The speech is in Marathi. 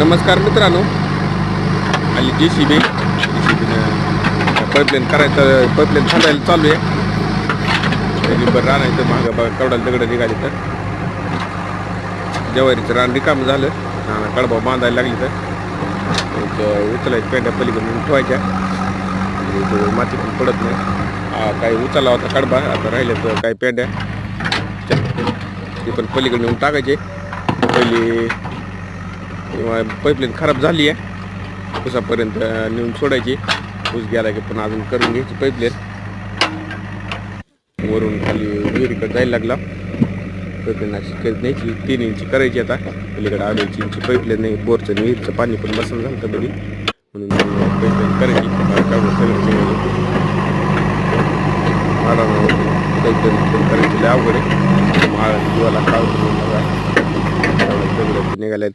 नमस्कार मित्रांनो. आली JCB पाईपलाईन करायचं, पाईपलाईन थांबायला चालू आहे. बरं राहण्याचं मागं बघा कवडाला दगड निघाली तर ज्वारीचं रान रिकाम झालं. कडबा बांधायला लागली तर उचलायच्या पेंड्या पलीकडून ठेवायच्या, माती पण पडत नाही. काही उचलला होता कडबा, आता राहिले तर काही पेंड्या ते पण पलीकडे नेऊन टाकायचे. पहिली पाईपलाईन खराब झाली आहे, उसापर्यंत नेऊन सोडायची. ऊस गेला की पण अजून करून घ्यायची पाईपलाईन. वरून खाली विहिरीकडे जायला लागला. पाईपलाईन अशी करत न्यायची, 3 इंची करायची. आता पलीकडे 2.5 इंची पाईपलाईन नाही, बोरचं आणि विहिरीचं पाणी पण बसलं झालं तर बरी, म्हणून पाईपलाईन करायची. पाईपलाईन करायची लय अवघड आहे. जीवाला काढून निघाल्यात.